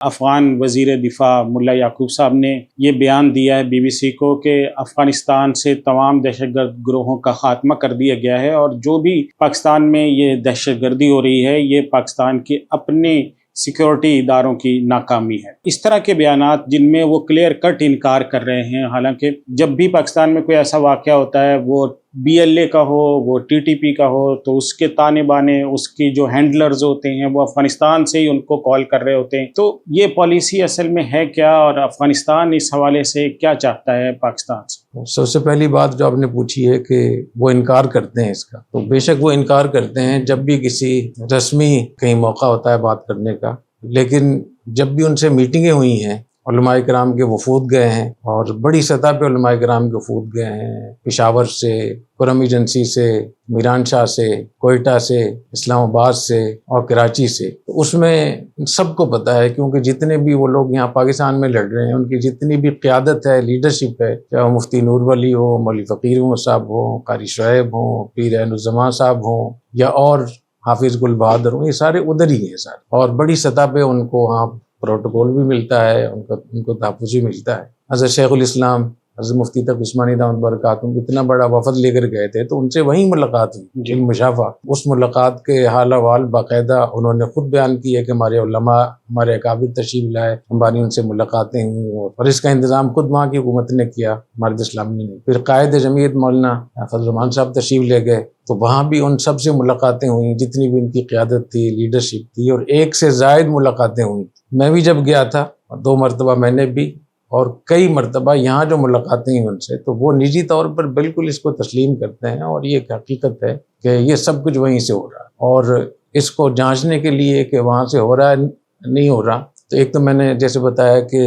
افغان وزیر دفاع ملا یعقوب صاحب نے یہ بیان دیا ہے BBC کو کہ افغانستان سے تمام دہشت گرد گروہوں کا خاتمہ کر دیا گیا ہے، اور جو بھی پاکستان میں یہ دہشت گردی ہو رہی ہے یہ پاکستان کے اپنے سیکیورٹی اداروں کی ناکامی ہے۔ اس طرح کے بیانات جن میں وہ کلیئر کٹ انکار کر رہے ہیں، حالانکہ جب بھی پاکستان میں کوئی ایسا واقعہ ہوتا ہے، وہ BLA کا ہو، وہ TTP کا ہو، تو اس کے تانے بانے، اس کی جو ہینڈلرز ہوتے ہیں وہ افغانستان سے ہی ان کو کال کر رہے ہوتے ہیں۔ تو یہ پالیسی اصل میں ہے کیا، اور افغانستان اس حوالے سے کیا چاہتا ہے پاکستان سے؟ سب سے پہلی بات جو آپ نے پوچھی ہے کہ وہ انکار کرتے ہیں اس کا، تو بے شک وہ انکار کرتے ہیں جب بھی کسی رسمی کہیں موقع ہوتا ہے بات کرنے کا، لیکن جب بھی ان سے میٹنگیں ہوئی ہیں، علماء کرام کے وفود گئے ہیں، اور بڑی سطح پہ علماء کرام کے وفود گئے ہیں، پشاور سے، خرم ایجنسی سے، میران شاہ سے، کوئٹہ سے، اسلام آباد سے اور کراچی سے، تو اس میں سب کو پتہ ہے، کیونکہ جتنے بھی وہ لوگ یہاں پاکستان میں لڑ رہے ہیں ان کی جتنی بھی قیادت ہے، لیڈرشپ ہے، چاہے وہ مفتی نور ولی ہو، مولوی فقیر احمد صاحب ہوں، قاری شعیب ہوں، پیر عین الزمان صاحب ہوں، یا اور حافظ گل بہادر ہوں، یہ سارے ادھر ہی ہیں سارے، اور بڑی سطح پہ ان کو وہاں پروٹوکول بھی ملتا ہے، ان کو تحفظ بھی ملتا ہے۔ حضرت شیخ الاسلام حضرت مفتی تقی عثمانی دامت برکاتہم اتنا بڑا وفد لے کر گئے تھے، تو ان سے وہیں ملاقات ہوئی مشافہ۔ اس ملاقات کے حال احوال باقاعدہ انہوں نے خود بیان کی ہے کہ ہمارے علماء، ہمارے اکابر تشریف لائے، ہماری ان سے ملاقاتیں ہوئیں، اور اس کا انتظام خود وہاں کی حکومت نے کیا، ہمارے اسلامی نے۔ پھر قائد جمعیت مولانا فضل الرحمان صاحب تشریف لے گئے، تو وہاں بھی ان سب سے ملاقاتیں ہوئیں، جتنی بھی ان کی قیادت تھی، لیڈرشپ تھی، اور ایک سے زائد ملاقاتیں ہوئیں۔ میں بھی جب گیا تھا 2 مرتبہ میں نے بھی، اور کئی مرتبہ یہاں جو ملاقاتیں ہیں ان سے، تو وہ نجی طور پر بالکل اس کو تسلیم کرتے ہیں، اور یہ ایک حقیقت ہے کہ یہ سب کچھ وہیں سے ہو رہا ہے، اور اس کو جانچنے کے لیے کہ وہاں سے ہو رہا ہے نہیں ہو رہا، تو ایک تو میں نے جیسے بتایا کہ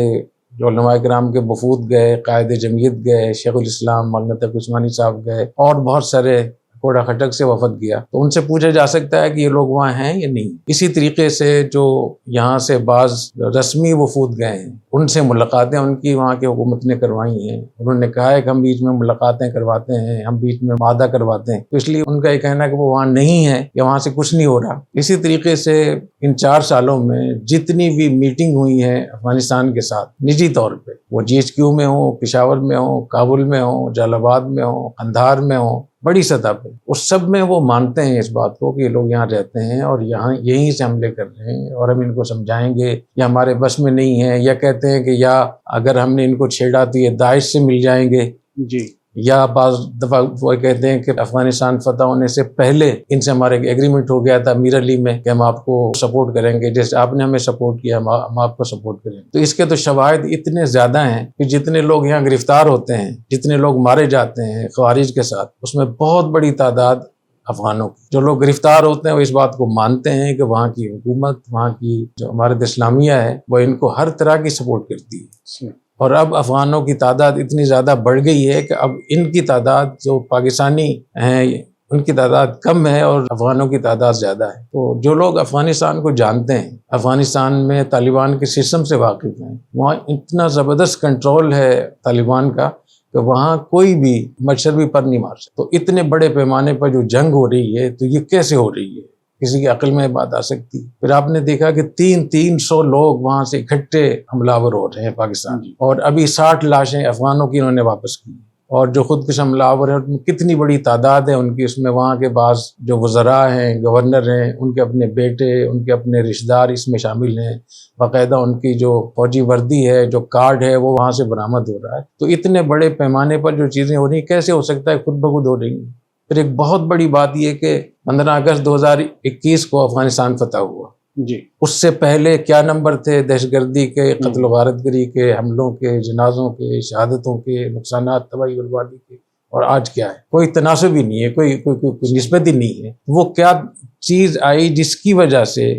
جو علماء کرام کے وفود گئے، قائد جمعیت گئے، شیخ الاسلام مولانا تقی عثمانی صاحب گئے، اور بہت سارے کوڑا کھٹک سے وفد گیا، تو ان سے پوچھا جا سکتا ہے کہ یہ لوگ وہاں ہیں یا نہیں۔ اسی طریقے سے جو یہاں سے بعض رسمی وفود گئے ہیں، ان سے ملاقاتیں ان کی وہاں کی حکومت نے کروائی ہیں، انہوں نے کہا ہے کہ ہم بیچ میں ملاقاتیں کرواتے ہیں، ہم بیچ میں معاہدہ کرواتے ہیں، تو اس لیے ان کا یہ کہنا ہے کہ وہ وہاں نہیں ہے یا وہاں سے کچھ نہیں ہو رہا۔ اسی طریقے سے ان 4 سالوں میں جتنی بھی میٹنگ ہوئی ہے افغانستان کے ساتھ نجی طور پہ، وہ GHQ میں ہوں، پشاور میں ہوں، کابل میں ہوں، جلال آباد میں ہوں، قندھار میں ہوں، بڑی سطح پہ، اس سب میں وہ مانتے ہیں اس بات کو کہ یہ لوگ یہاں رہتے ہیں اور یہاں یہیں سے حملے کر رہے ہیں، اور ہم ان کو سمجھائیں گے، یا ہمارے بس میں نہیں ہے، یا کہتے ہیں کہ یا اگر ہم نے ان کو چھیڑا تو یہ داعش سے مل جائیں گے، جی، یا بعض دفعہ وہ کہتے ہیں کہ افغانستان فتح ہونے سے پہلے ان سے ہمارا ایک ایگریمنٹ ہو گیا تھا امیر علی میں کہ ہم آپ کو سپورٹ کریں گے، جیسے آپ نے ہمیں سپورٹ کیا ہم آپ کو سپورٹ کریں گے۔ تو اس کے تو شواہد اتنے زیادہ ہیں کہ جتنے لوگ یہاں گرفتار ہوتے ہیں، جتنے لوگ مارے جاتے ہیں خوارج کے ساتھ، اس میں بہت بڑی تعداد افغانوں کی، جو لوگ گرفتار ہوتے ہیں وہ اس بات کو مانتے ہیں کہ وہاں کی حکومت، وہاں کی جو امارت اسلامیہ ہے، وہ ان کو ہر طرح کی سپورٹ کرتی ہے۔ اور اب افغانوں کی تعداد اتنی زیادہ بڑھ گئی ہے کہ اب ان کی تعداد جو پاکستانی ہیں ان کی تعداد کم ہے اور افغانوں کی تعداد زیادہ ہے۔ تو جو لوگ افغانستان کو جانتے ہیں، افغانستان میں طالبان کے سسٹم سے واقف ہیں، وہاں اتنا زبردست کنٹرول ہے طالبان کا کہ وہاں کوئی بھی مچھر بھی پر نہیں مار سکتا۔ تو اتنے بڑے پیمانے پر جو جنگ ہو رہی ہے تو یہ کیسے ہو رہی ہے، کسی کی عقل میں بات آ سکتی؟ پھر آپ نے دیکھا کہ 300 لوگ وہاں سے اکٹھے حملہ آور ہو رہے ہیں پاکستان، اور ابھی 60 لاشیں افغانوں کی انہوں نے واپس کی، اور جو خودکش حملہ آور ہے ان کتنی بڑی تعداد ہے ان کی، اس میں وہاں کے بعض جو وزراء ہیں، گورنر ہیں، ان کے اپنے بیٹے، ان کے اپنے رشتہ دار اس میں شامل ہیں، باقاعدہ ان کی جو فوجی وردی ہے، جو کارڈ ہے، وہ وہاں سے برآمد ہو رہا ہے۔ تو اتنے بڑے پیمانے پر جو چیزیں ہو رہی ہیں کیسے ہو سکتا ہے خود بخود ہو رہی ہیں؟ پھر ایک بہت بڑی بات یہ کہ 15 اگست 2021 کو افغانستان فتح ہوا، جی، اس سے پہلے کیا نمبر تھے دہشت گردی کے، قتل و غارت گری کے، حملوں کے، جنازوں کے، شہادتوں کے، نقصانات، تباہی بربادی کے، اور آج کیا ہے؟ کوئی تناسب ہی نہیں ہے، کوئی نسبت ہی نہیں ہے۔ وہ کیا چیز آئی جس کی وجہ سے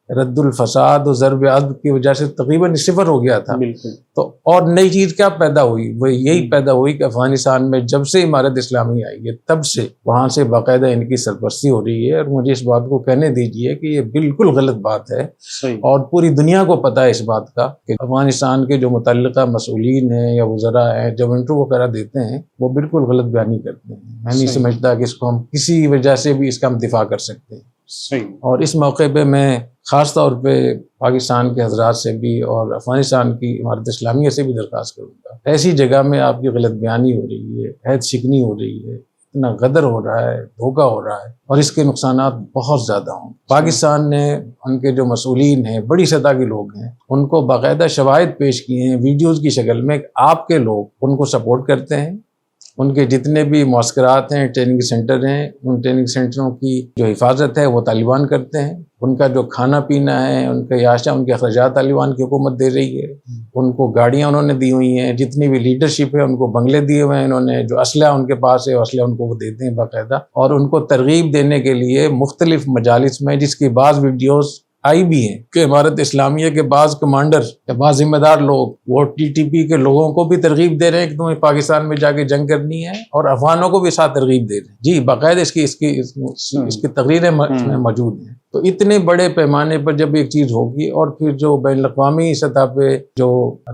رد الفساد و ضرب عدل کی وجہ سے تقریباً 0 ہو گیا تھا؟ بالکل۔ تو اور نئی چیز کیا پیدا ہوئی؟ وہ یہی پیدا ہوئی کہ افغانستان میں جب سے امارت اسلامی آئی ہے تب سے وہاں سے باقاعدہ ان کی سرپرستی ہو رہی ہے، اور مجھے اس بات کو کہنے دیجئے کہ یہ بالکل غلط بات ہے، اور پوری دنیا کو پتہ ہے اس بات کا کہ افغانستان کے جو متعلقہ مسئولین ہیں یا وزراء ہیں جب انٹرویو وغیرہ دیتے ہیں وہ بالکل غلط بیانی کرتے ہیں۔ میں نہیں سمجھتا کہ اس کو ہم کسی وجہ سے بھی اس کا ہم دفاع کر سکتے ہیں۔ صحیح. اور اس موقع پہ میں خاص طور پہ پاکستان کے حضرات سے بھی اور افغانستان کی امارت اسلامیہ سے بھی درخواست کروں گا، ایسی جگہ میں آپ کی غلط بیانی ہو رہی ہے، عہد شکنی ہو رہی ہے، اتنا غدر ہو رہا ہے، دھوکہ ہو رہا ہے، اور اس کے نقصانات بہت زیادہ ہوں. پاکستان نے ان کے جو مسئولین ہیں، بڑی سطح کے لوگ ہیں، ان کو باقاعدہ شواہد پیش کیے ہیں ویڈیوز کی شکل میں. آپ کے لوگ ان کو سپورٹ کرتے ہیں، ان کے جتنے بھی معسکرات ہیں، ٹریننگ سینٹر ہیں، ان ٹریننگ سینٹروں کی جو حفاظت ہے وہ طالبان کرتے ہیں. ان کا جو کھانا پینا ہے، ان کا یاشا، ان کے اخراجات طالبان کی حکومت دے رہی ہے. ان کو گاڑیاں انہوں نے دی ہوئی ہیں، جتنی بھی لیڈرشپ ہے ان کو بنگلے دیے ہوئے ہیں انہوں نے، جو اسلحہ ان کے پاس ہے وہ اسلحہ ان کو وہ دیتے ہیں باقاعدہ. اور ان کو ترغیب دینے کے لیے مختلف مجالس میں، جس کی بعض ویڈیوز آئی بھی ہیں کہ امارت اسلامیہ کے بعض کمانڈر یا بعض ذمہ دار لوگ وہ TTP کے لوگوں کو بھی ترغیب دے رہے ہیں کہ تمہیں پاکستان میں جا کے جنگ کرنی ہے، اور افغانوں کو بھی ساتھ ترغیب دے رہے ہیں. جی باقاعدہ اس کی تقریریں میں موجود ہیں. تو اتنے بڑے پیمانے پر جب ایک چیز ہوگی، اور پھر جو بین الاقوامی سطح پہ جو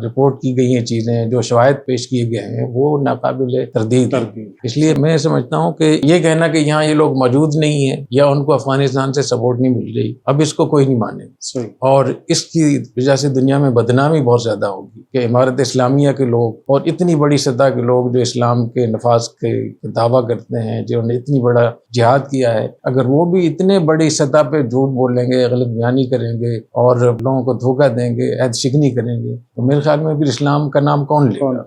رپورٹ کی گئی ہیں چیزیں، جو شواہد پیش کیے گئے ہیں، وہ ناقابل تردید ہیں. اس لیے میں سمجھتا ہوں کہ یہ کہنا کہ یہاں یہ لوگ موجود نہیں ہیں یا ان کو افغانستان سے سپورٹ نہیں مل رہی، اب اس کو کوئی نہیں مانے گا. اور اس کی وجہ سے دنیا میں بدنامی بہت زیادہ ہوگی کہ امارت اسلامیہ کے لوگ اور اتنی بڑی سطح کے لوگ جو اسلام کے نفاذ کے دعویٰ کرتے ہیں، جنہوں نے اتنی بڑا جہاد کیا ہے، اگر وہ بھی اتنے بڑی سطح پہ جھوٹ بولیں گے، غلط بیانی کریں گے اور لوگوں کو دھوکہ دیں گے، عہد شکنی کریں گے، تو میرے خیال میں پھر اسلام کا نام کون لے گا؟